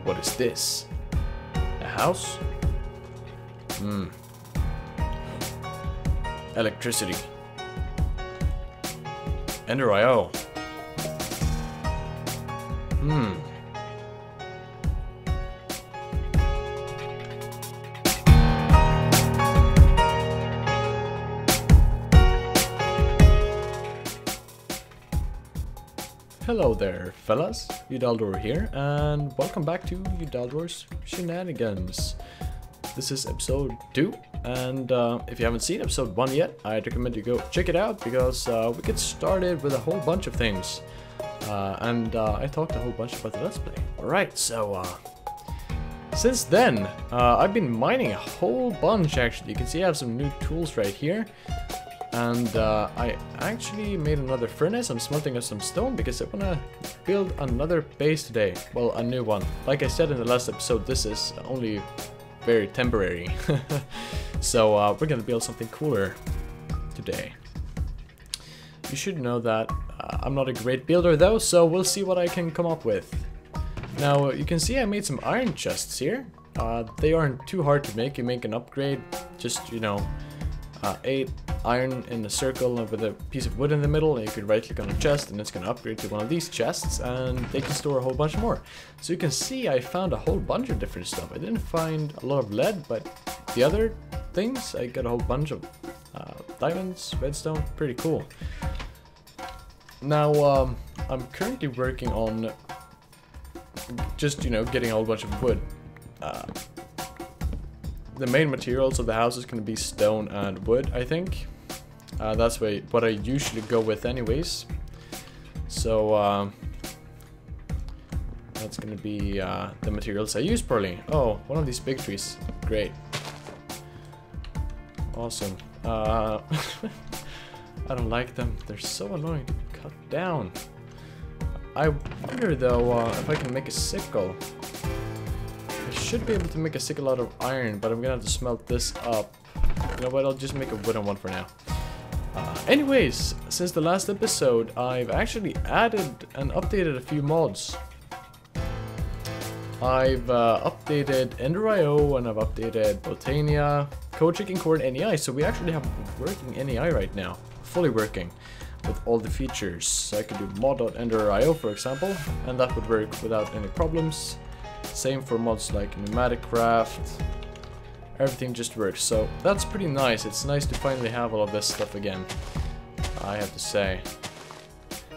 What is this? A house? Electricity. Ender IO. Hello there, fellas. Udaldor here, and welcome back to Udaldor's Shenanigans. This is episode 2, and if you haven't seen episode 1 yet, I'd recommend you go check it out, because we get started with a whole bunch of things. I talked a whole bunch about the Let's Play. Alright, so since then, I've been mining a whole bunch actually. You can see I have some new tools right here. And I actually made another furnace. I'm smelting up some stone because I want to build another base today. Well, a new one. Like I said in the last episode, this is only very temporary. So we're going to build something cooler today. You should know that I'm not a great builder though, so we'll see what I can come up with. Now you can see I made some iron chests here. They aren't too hard to make. You make an upgrade, just, you know, 8 iron in a circle and with a piece of wood in the middle, and you could right click on a chest and it's going to upgrade to one of these chests, and they can store a whole bunch more. So you can see I found a whole bunch of different stuff. I didn't find a lot of lead, but the other things I got a whole bunch of diamonds, redstone, pretty cool. Now I'm currently working on just, you know, getting a whole bunch of wood. The main materials of the house is going to be stone and wood, I think. That's what I usually go with anyways. So that's going to be the materials I use probably. Oh, one of these big trees. Great. Awesome. I don't like them. They're so annoying to cut down. I wonder though if I can make a sickle. I should be able to make a sickle out of iron, but I'm gonna have to smelt this up. You know what, I'll just make a wooden one for now. Anyways, since the last episode, I've actually added and updated a few mods. I've updated Ender IO, and I've updated Botania, Code Chicken Core, and NEI, so we actually have working NEI right now. Fully working with all the features. So I could do mod.Ender IO, for example, and that would work without any problems. Same for mods like Pneumatic Craft. Everything just works, so that's pretty nice. It's nice to finally have all of this stuff again, I have to say.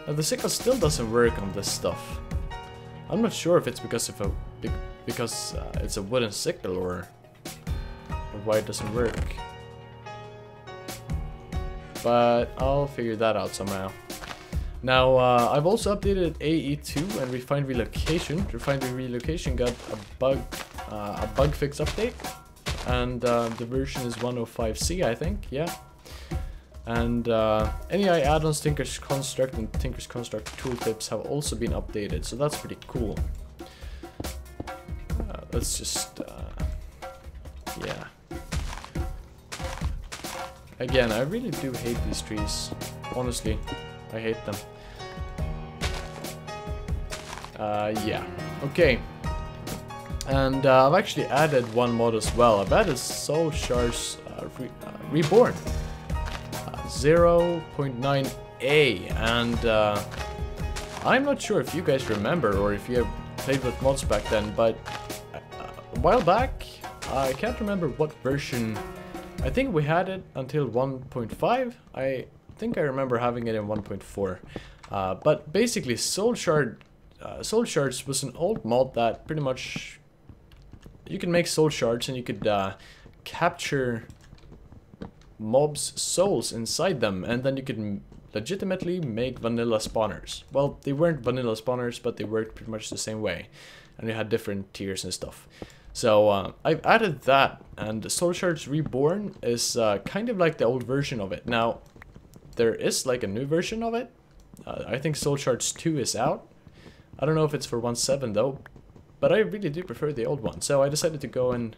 Now the sickle still doesn't work on this stuff. I'm not sure if it's because of it's a wooden sickle or why it doesn't work. But I'll figure that out somehow. Now, I've also updated AE2 and Refined Relocation. Refined Relocation got a bug fix update, and the version is 105C, I think, yeah. And NEI add-ons, Tinker's Construct, and Tinker's Construct tooltips have also been updated, so that's pretty cool. Let's just, yeah. Again, I really do hate these trees, honestly. I hate them. Yeah. Okay. And I've actually added one mod as well. I've added Soul Shards Reborn 0.9a, and I'm not sure if you guys remember or if you have played with mods back then, but a while back, I can't remember what version. I think we had it until 1.5. I think I remember having it in 1.4, but basically Soul Shards was an old mod that pretty much you can make soul shards and you could capture mobs' souls inside them, and then you could legitimately make vanilla spawners. Well, they weren't vanilla spawners, but they worked pretty much the same way, and you had different tiers and stuff. So I've added that, and Soul Shards Reborn is kind of like the old version of it. Now, there is like a new version of it. I think Soul Shards 2 is out. I don't know if it's for 1.7 though, but I really do prefer the old one. So I decided to go and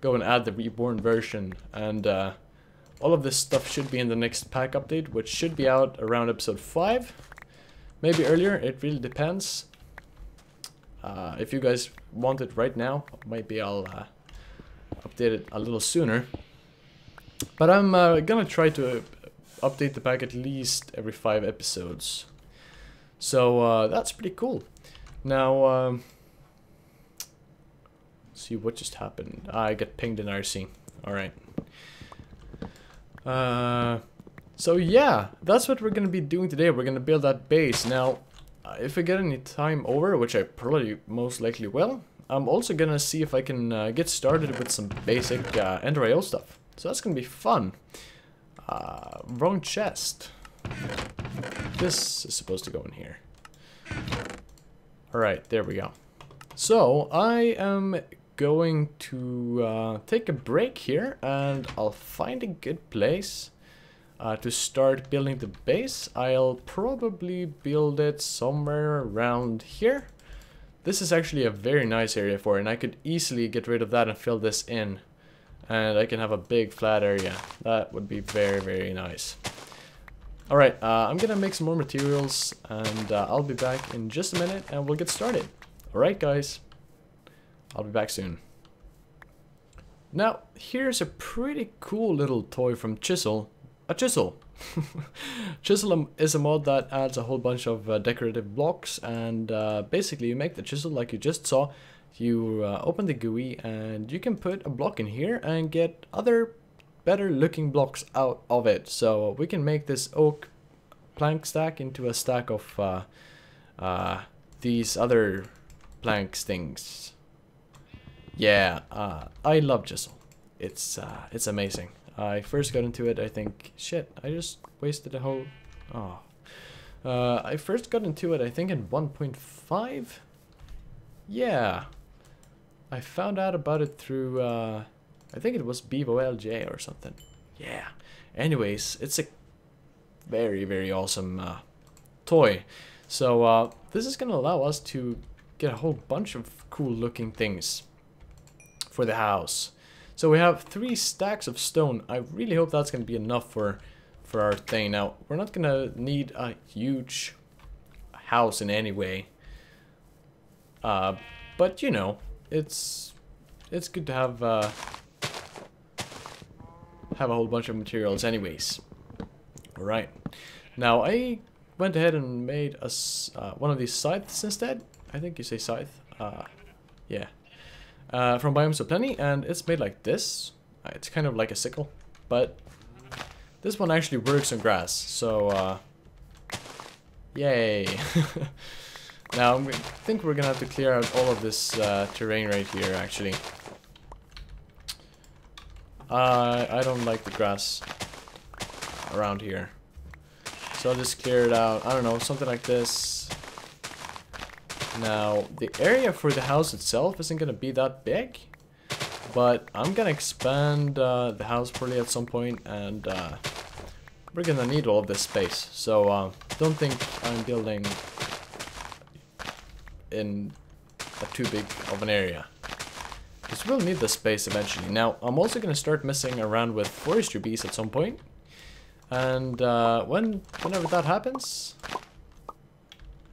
add the Reborn version, and all of this stuff should be in the next pack update, which should be out around episode 5. Maybe earlier, it really depends. If you guys want it right now, maybe I'll update it a little sooner. But I'm gonna try to update the pack at least every 5 episodes. So that's pretty cool. Now, see what just happened. I get pinged in RC. Alright. So yeah, that's what we're gonna be doing today. We're gonna build that base. Now, if I get any time over, which I probably most likely will, I'm also gonna see if I can get started with some basic Ender IO stuff. So that's gonna be fun. Wrong chest. This is supposed to go in here. Alright, there we go. So, I am going to take a break here, and I'll find a good place to start building the base. I'll probably build it somewhere around here. This is actually a very nice area for it, and I could easily get rid of that and fill this in. And I can have a big flat area. That would be very, very nice. Alright, I'm gonna make some more materials, and I'll be back in just a minute, and we'll get started. Alright guys, I'll be back soon. Now, here's a pretty cool little toy from Chisel. A chisel! Chisel is a mod that adds a whole bunch of decorative blocks, and basically you make the chisel like you just saw. You open the GUI and you can put a block in here and get other better looking blocks out of it. So we can make this oak plank stack into a stack of these other planks things. Yeah, I love Chisel. It's amazing. I first got into it, I think, shit, I just wasted a whole, oh. I first got into it, I think, in 1.5? Yeah. I found out about it through, I think it was BevoLJ or something. Yeah. Anyways, it's a very, very awesome toy. So, this is gonna allow us to get a whole bunch of cool looking things for the house. So we have 3 stacks of stone. I really hope that's gonna be enough for our thing. Now, we're not gonna need a huge house in any way. But you know, it's good to have a whole bunch of materials anyways. Alright. Now I went ahead and made one of these scythes instead. I think you say scythe. Yeah. From Biomes of Plenty, and it's made like this. It's kind of like a sickle, but this one actually works on grass, so yay. Now I think we're gonna have to clear out all of this terrain right here, actually. I don't like the grass around here, so I'll just clear it out. I don't know, something like this. Now, the area for the house itself isn't gonna be that big, but I'm gonna expand the house probably at some point, and we're gonna need all of this space. So don't think I'm building in a too big of an area, because we'll need the space eventually. Now, I'm also gonna start messing around with forestry bees at some point, and whenever that happens,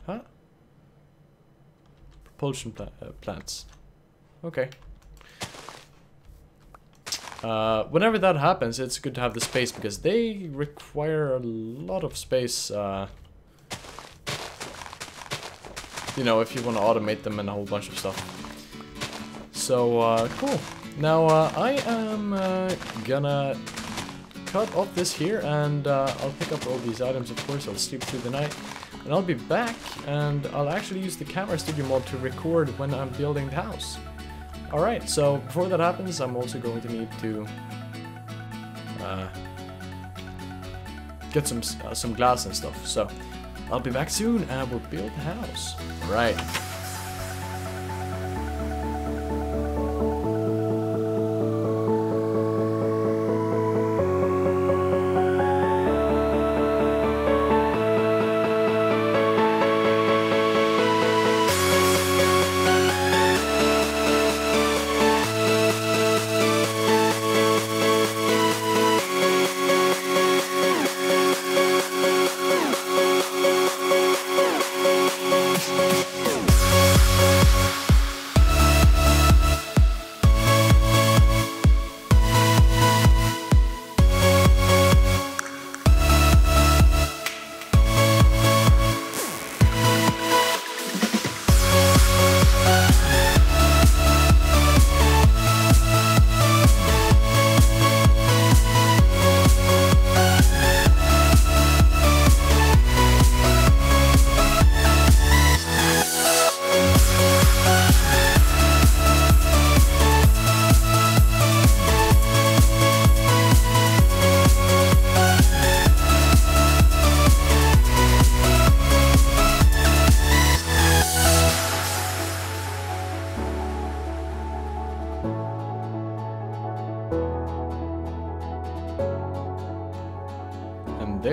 huh? Propulsion plants. Okay. Whenever that happens, it's good to have the space, because they require a lot of space. You know, if you want to automate them and a whole bunch of stuff. So, cool. Now, I am gonna cut off this here, and I'll pick up all these items, of course. I'll sleep through the night. And I'll be back, and I'll actually use the camera studio mod to record when I'm building the house. Alright, so before that happens, I'm also going to need to get some glass and stuff. So I'll be back soon, and we'll build the house. Alright.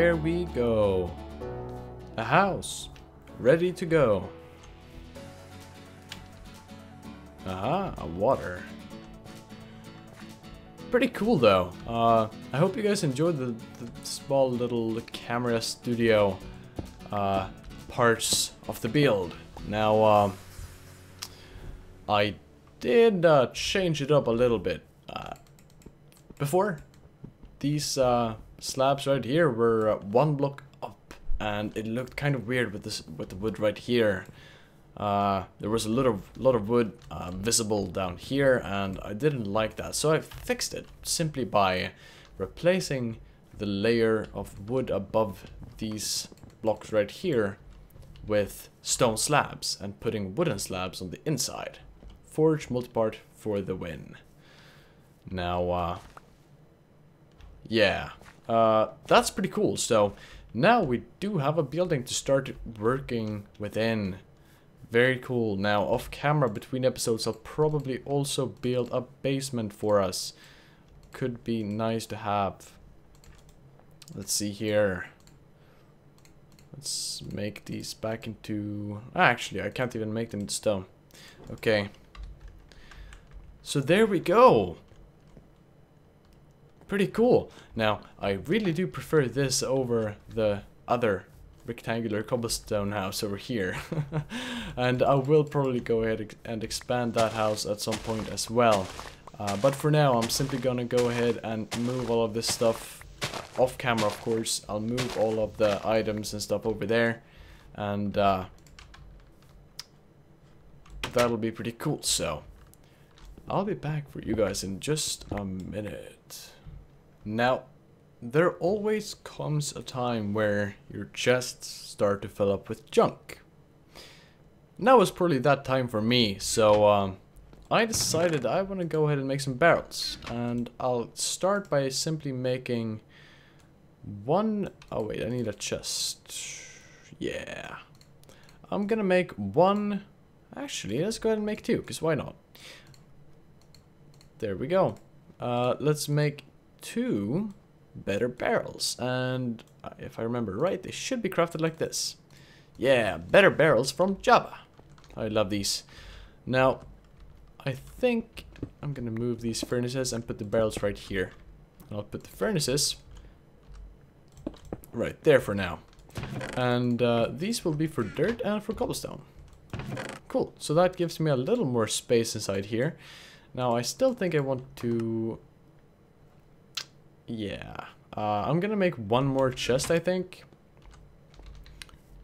there we go. A house. Ready to go. Aha, a water. Pretty cool though. I hope you guys enjoyed the small little camera studio parts of the build. Now, I did change it up a little bit. Before, these slabs right here were one block up, and it looked kind of weird with the wood right here. There was a lot of wood visible down here, and I didn't like that, so I fixed it simply by replacing the layer of wood above these blocks right here with stone slabs and putting wooden slabs on the inside. Forge multipart for the win. Now, yeah, that's pretty cool. So now we do have a building to start working within. Very cool. Now, off camera between episodes, I'll probably also build a basement for us. Could be nice to have. Let's see here. Let's make these back into... Actually, I can't even make them into stone. Okay. So there we go. Pretty cool. Now, I really do prefer this over the other rectangular cobblestone house over here. And I will probably go ahead and expand that house at some point as well. But for now, I'm simply gonna go ahead and move all of this stuff off camera, of course. I'll move all of the items and stuff over there. And that'll be pretty cool. So I'll be back for you guys in just a minute. Now, there always comes a time where your chests start to fill up with junk. Now was probably that time for me, so I decided I want to go ahead and make some barrels. And I'll start by simply making one... Oh wait, I need a chest. Yeah. I'm gonna make one... Actually, let's go ahead and make two, because why not? There we go. Let's make two better barrels, and if I remember right, they should be crafted like this. Yeah, better barrels from Java. I love these. Now, I think I'm gonna move these furnaces and put the barrels right here. And I'll put the furnaces right there for now. And these will be for dirt and for cobblestone. Cool, so that gives me a little more space inside here. Now, I still think I want to... Yeah, I'm gonna make one more chest, I think.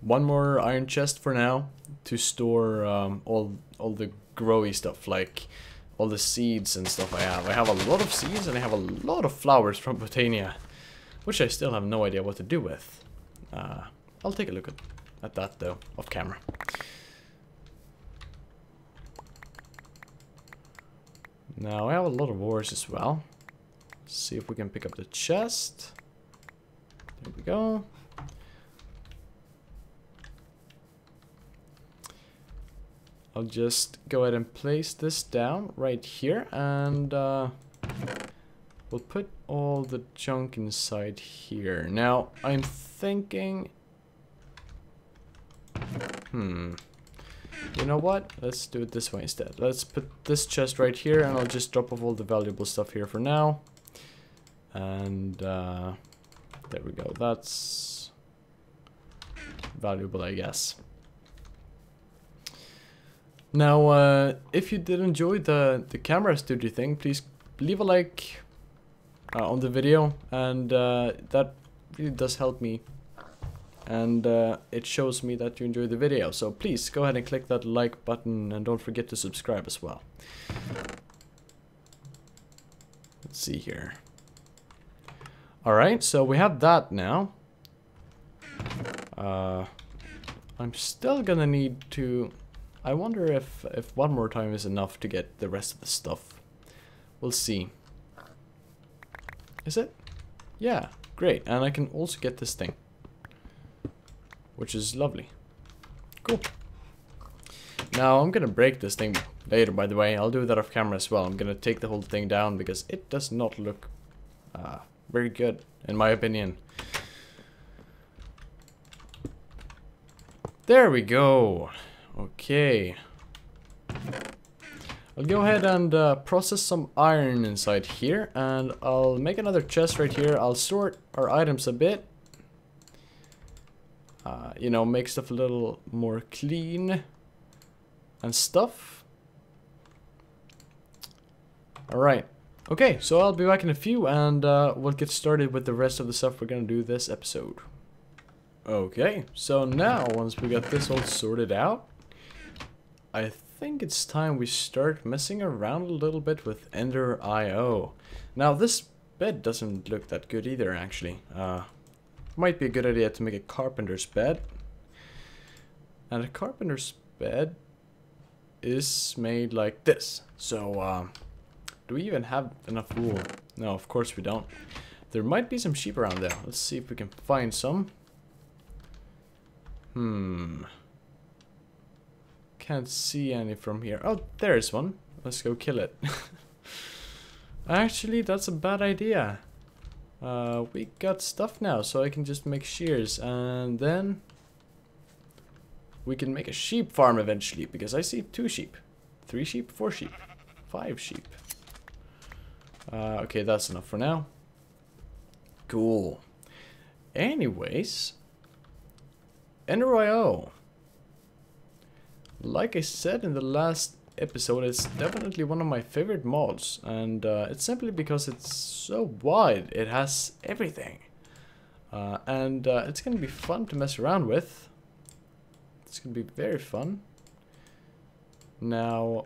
One more iron chest for now to store all the growy stuff, like all the seeds and stuff I have. I have a lot of seeds and I have a lot of flowers from Botania, which I still have no idea what to do with. I'll take a look at that though, off camera. Now I have a lot of ores as well. See if we can pick up the chest. There we go. I'll just go ahead and place this down right here, and we'll put all the junk inside here. Now, I'm thinking... You know what? Let's do it this way instead. Let's put this chest right here, and I'll just drop off all the valuable stuff here for now. And there we go. That's valuable, I guess. Now, if you did enjoy the camera studio thing, please leave a like on the video, and that really does help me. And it shows me that you enjoyed the video. So please go ahead and click that like button, and don't forget to subscribe as well. Let's see here. Alright, so we have that now. I'm still gonna need to... I wonder if one more time is enough to get the rest of the stuff. We'll see. Is it? Yeah, great. And I can also get this thing, which is lovely. Cool. Now, I'm gonna break this thing later, by the way. I'll do that off camera as well. I'm gonna take the whole thing down because it does not look very good, in my opinion. There we go. Okay. I'll go ahead and process some iron inside here, and I'll make another chest right here. I'll sort our items a bit. You know, make stuff a little more clean and stuff. Alright. Okay, so I'll be back in a few, and we'll get started with the rest of the stuff we're gonna do this episode. Okay, so now, once we got this all sorted out, I think it's time we start messing around a little bit with Ender IO. Now, this bed doesn't look that good either, actually. Might be a good idea to make a carpenter's bed. And a carpenter's bed is made like this. So, do we even have enough wool? No, of course we don't. There might be some sheep around there. Let's see if we can find some. Can't see any from here. Oh, there's one. Let's go kill it. Actually, that's a bad idea. We got stuff now, so I can just make shears, and then we can make a sheep farm eventually, because I see 2 sheep, 3 sheep, 4 sheep, 5 sheep. Okay, that's enough for now. Cool. Anyways, Ender IO. Like I said in the last episode, it's definitely one of my favorite mods, and it's simply because it's so wide. It has everything, and it's gonna be fun to mess around with. It's gonna be very fun. Now,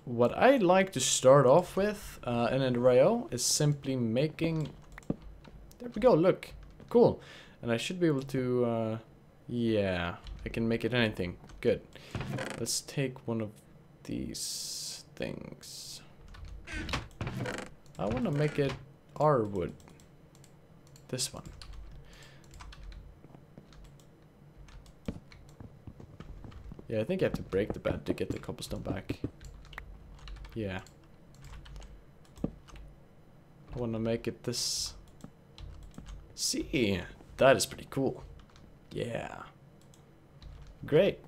what I like to start off with in Ender IO is simply making. There we go. Look, cool, and I should be able to. Yeah, I can make it anything. Good. Let's take one of these things. I want to make it our wood. This one. Yeah, I think I have to break the bed to get the cobblestone back. Yeah. I want to make it this. See, that is pretty cool. Yeah. Great.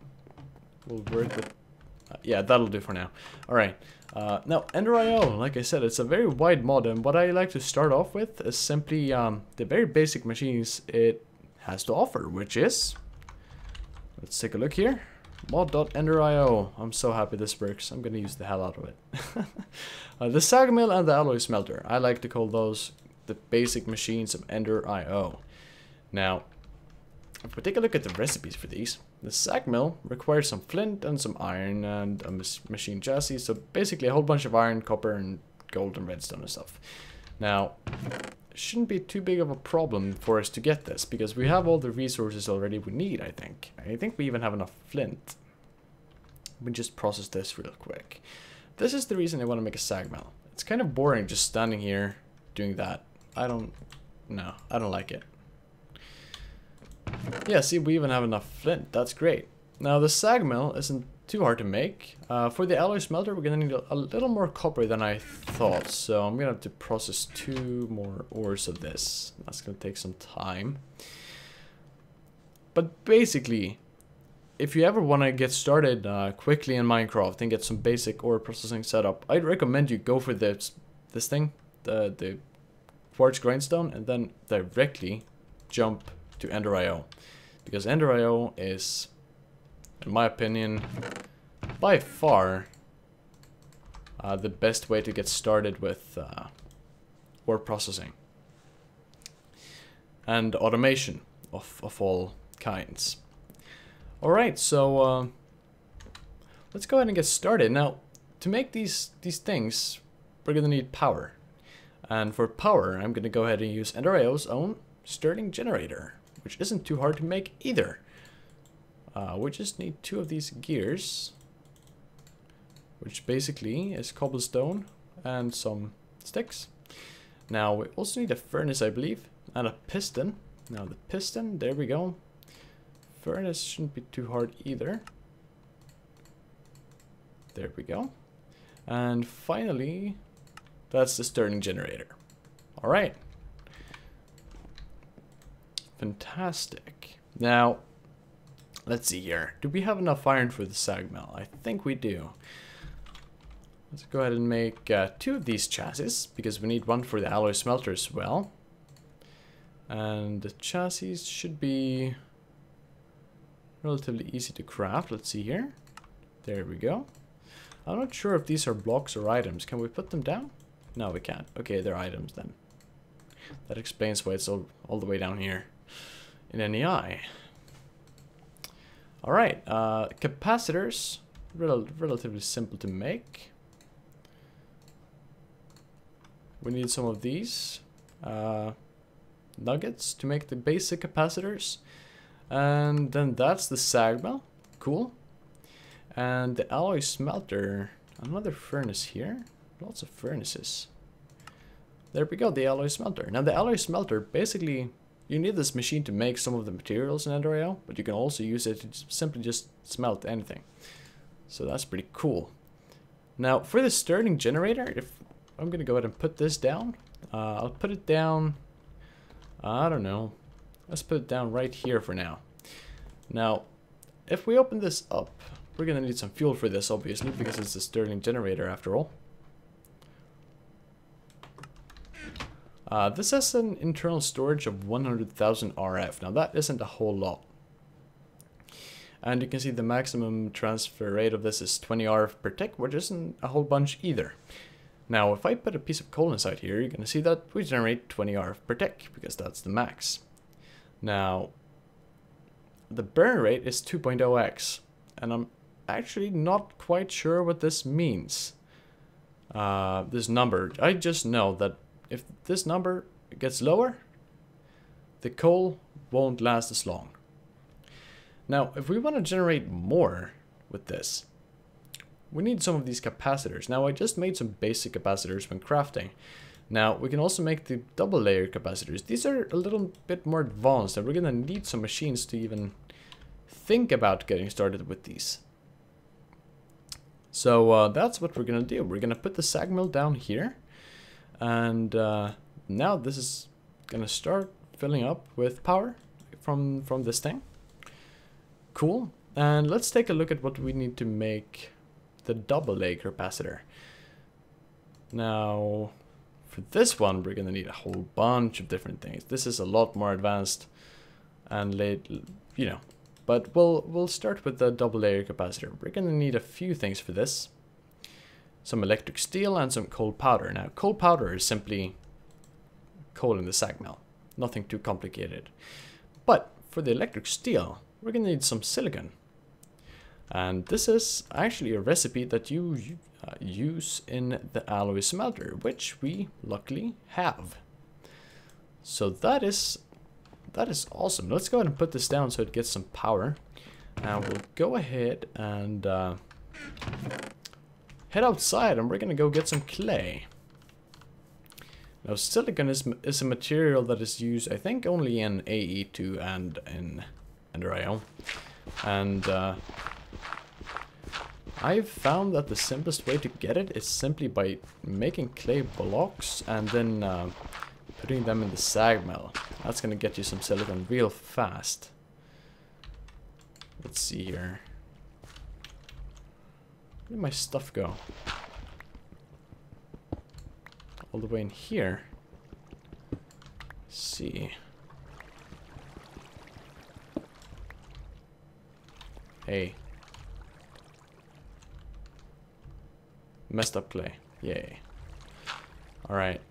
We'll work with... yeah, that'll do for now. Alright. Now, Ender IO, like I said, it's a very wide mod, and what I like to start off with is simply the very basic machines it has to offer, which is... Let's take a look here. Mod.EnderIO. I'm so happy this works. I'm gonna use the hell out of it. The sag mill and the alloy smelter. I like to call those the basic machines of Ender IO. Now, if we take a look at the recipes for these, the sag mill requires some flint and some iron and a machine chassis, so basically a whole bunch of iron, copper, and gold and redstone and stuff. Now, it shouldn't be too big of a problem for us to get this, because we have all the resources already we need, I think. I think we even have enough flint. We can just process this real quick. This is the reason I want to make a sag mill. It's kind of boring just standing here doing that. I don't like it. Yeah, see, we even have enough flint. That's great. Now, the sag mill isn't too hard to make. For the alloy smelter, we're gonna need a little more copper than I thought. So I'm gonna have to process 2 more ores of this. That's gonna take some time. But basically, if you ever want to get started quickly in Minecraft and get some basic ore processing setup, I'd recommend you go for this thing, the quartz grindstone, and then directly jump to Ender IO, because Ender IO is, in my opinion, by far the best way to get started with ore processing and automation of all kinds. Alright, so let's go ahead and get started. Now, to make these things, we're gonna need power, and for power I'm gonna go ahead and use Ender IO's own Stirling generator, which isn't too hard to make either. We just need 2 of these gears, which basically is cobblestone and some sticks. Now, we also need a furnace, I believe, and a piston. Now, the piston, there we go. Furnace shouldn't be too hard either. There we go. And finally, that's the Stirling generator. Alright. Fantastic. Now, Let's see here. Do we have enough iron for the sag mill? I think we do. Let's go ahead and make 2 of these chassis, because we need one for the alloy smelter as well. And the chassis should be relatively easy to craft. Let's see here. There we go. I'm not sure if these are blocks or items. Can we put them down? No, we can't. Okay, they're items then. That explains why it's all the way down here in NEI. Alright, capacitors. Relatively simple to make. We need some of these nuggets to make the basic capacitors. And then that's the sag mill. Cool. And the alloy smelter. Another furnace here. Lots of furnaces. There we go, the alloy smelter. Now the alloy smelter, basically, you need this machine to make some of the materials in NetherIO, but you can also use it to simply just smelt anything. So that's pretty cool. Now for the Stirling generator, if I'm gonna go ahead and put this down, I'll put it down, I don't know, let's put it down right here for now. Now, if we open this up, we're gonna need some fuel for this, obviously, because it's a Stirling generator after all. This has an internal storage of 100,000 RF. Now that isn't a whole lot. And you can see the maximum transfer rate of this is 20 RF per tick, which isn't a whole bunch either. Now if I put a piece of coal inside here, you're going to see that we generate 20 RF per tick, because that's the max. Now, the burn rate is 2.0x, and I'm actually not quite sure what this means. This number, I just know that if this number gets lower, the coal won't last as long. Now, if we want to generate more with this, we need some of these capacitors. Now, I just made some basic capacitors when crafting. Now, we can also make the double layer capacitors. These are a little bit more advanced, and we're going to need some machines to even think about getting started with these. So that's what we're going to do. We're going to put the sag mill down here. And now this is gonna start filling up with power from this thing. Cool. And let's take a look at what we need to make the double layer capacitor. Now, for this one, we're gonna need a whole bunch of different things. This is a lot more advanced and late, you know. But we'll start with the double layer capacitor. We're gonna need a few things for this. Some electric steel and some coal powder. Now, coal powder is simply coal in the sag mill. Nothing too complicated. But for the electric steel, we're going to need some silicon. And this is actually a recipe that you use in the alloy smelter, which we luckily have. So that is awesome. Let's go ahead and put this down so it gets some power. And we'll go ahead and head outside, and we're gonna go get some clay. Now, silicon is a material that is used, I think, only in AE2 and in NetherIO. And I've found that the simplest way to get it is simply by making clay blocks and then putting them in the sag mill. That's gonna get you some silicon real fast. Let's see here. Where did my stuff go? All the way in here. Let's see. Hey. Messed up clay. Yay. Alright.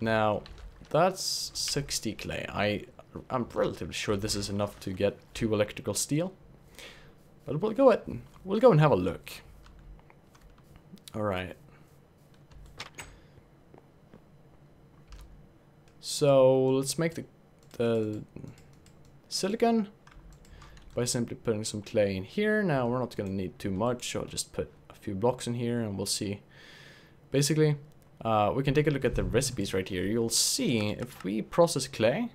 Now, that's 60 clay. I'm relatively sure this is enough to get 2 electrical steel. But we'll go and have a look. Alright. So let's make the silicon by simply putting some clay in here. Now we're not going to need too much. I'll just put a few blocks in here and we'll see. Basically, we can take a look at the recipes right here. You'll see if we process clay,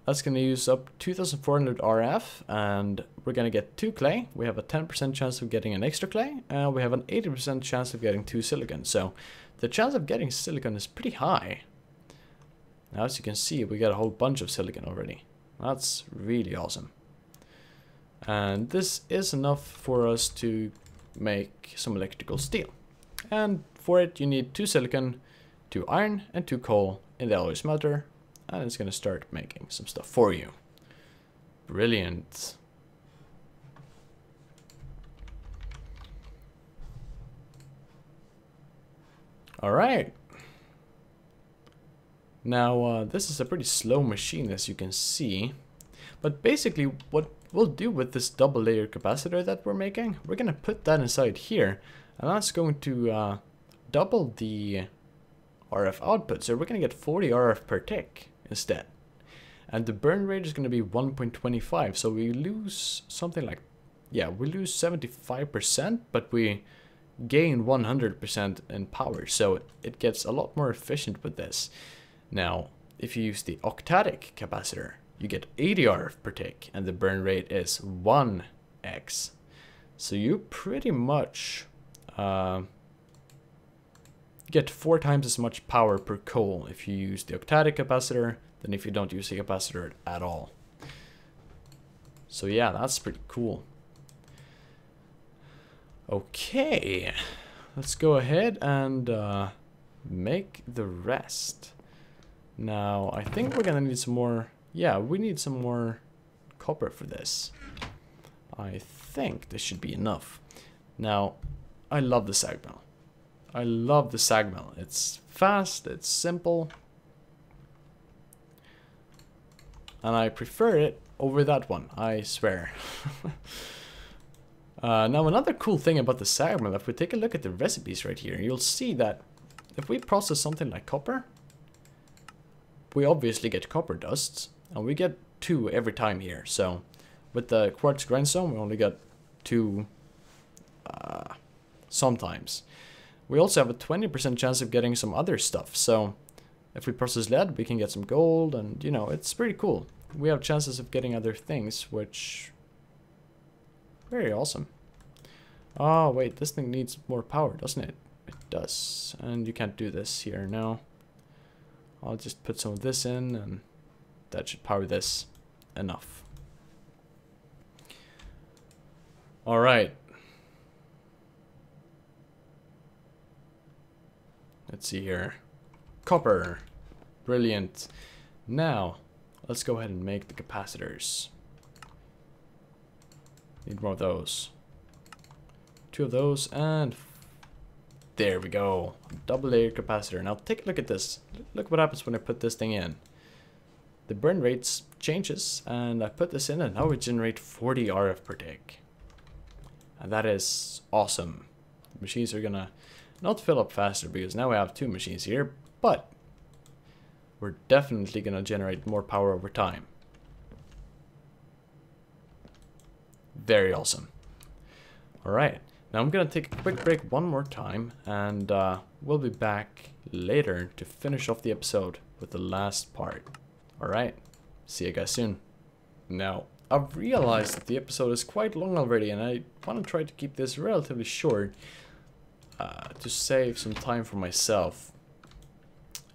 that's going to use up 2400 RF, and we're going to get 2 clay. We have a 10% chance of getting an extra clay, and we have an 80% chance of getting 2 silicon. So the chance of getting silicon is pretty high. Now, as you can see, we got a whole bunch of silicon already. That's really awesome. And this is enough for us to make some electrical steel. And for it you need 2 silicon, 2 iron and 2 coal in the alloy smelter. And it's gonna start making some stuff for you. Brilliant. Alright. Now this is a pretty slow machine, as you can see. But basically what we'll do with this double layer capacitor that we're making, we're gonna put that inside here. And that's going to double the RF output. So we're gonna get 40 RF per tick instead. And the burn rate is gonna be 1.25. So we lose something like, yeah, we lose 75%, but we gain 100% in power. So it gets a lot more efficient with this. Now, if you use the octadic capacitor, you get 80 RF per tick, and the burn rate is 1x. So you pretty much get 4 times as much power per coal if you use the octadic capacitor than if you don't use the capacitor at all. So yeah, that's pretty cool. Okay, let's go ahead and make the rest. Now, I think we're gonna need some more. Yeah, we need some more copper for this. I think this should be enough. Now, I love the sag mill. I love the sag mill. It's fast, it's simple. And I prefer it over that one, I swear. Now, another cool thing about the sag mill, if we take a look at the recipes right here, you'll see that if we process something like copper, we obviously get copper dusts, and we get 2 every time here. So with the quartz grindstone, we only get 2 sometimes. We also have a 20% chance of getting some other stuff. So if we process lead, we can get some gold, and you know, it's pretty cool. We have chances of getting other things, which very awesome. Oh wait, this thing needs more power, doesn't it? It does. And you can't do this here now. I'll just put some of this in, and that should power this enough. Alright. Let's see here. Copper. Brilliant. Now, let's go ahead and make the capacitors. Need more of those. 2 of those, and there we go. Double layer capacitor. Now take a look at this. Look what happens when I put this thing in. The burn rates changes, and I put this in, and now we generate 40 RF per tick. And that is awesome. The machines are gonna not fill up faster because now we have 2 machines here, but we're definitely gonna generate more power over time. Very awesome. Alright, now I'm gonna take a quick break one more time, and we'll be back later to finish off the episode with the last part. Alright, see you guys soon. Now, I've realized that the episode is quite long already, and I want to try to keep this relatively short to save some time for myself.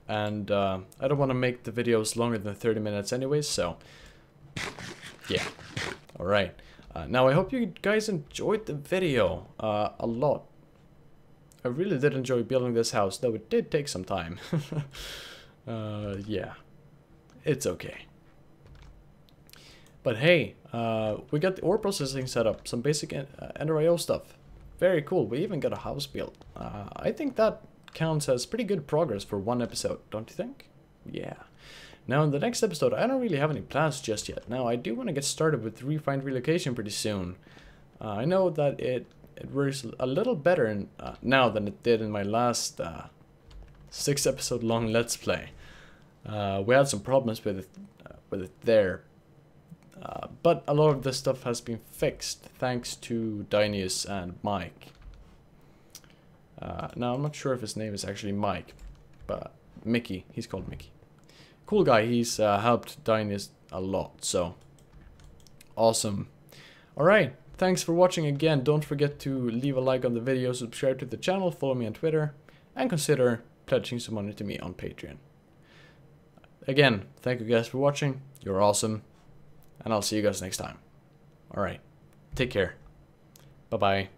And I don't want to make the videos longer than 30 minutes anyways, so yeah. Alright, now I hope you guys enjoyed the video a lot. I really did enjoy building this house, though it did take some time. Yeah, it's okay. But hey, we got the ore processing set up, some basic NRIO stuff. Very cool, we even got a house built. I think that counts as pretty good progress for one episode, don't you think? Yeah. Now in the next episode, I don't really have any plans just yet. Now I do want to get started with refined relocation pretty soon. I know that it works a little better now than it did in my last 6 episode long Let's Play. We had some problems with it there. But a lot of this stuff has been fixed thanks to Dineus and Mike. Now I'm not sure if his name is actually Mike, but Mickey, he's called Mickey. Cool guy, he's helped Dineus a lot, so awesome. Alright, thanks for watching again. Don't forget to leave a like on the video, subscribe to the channel, follow me on Twitter, and consider pledging some money to me on Patreon. Again, thank you guys for watching. You're awesome. and I'll see you guys next time. Alright, take care. Bye-bye.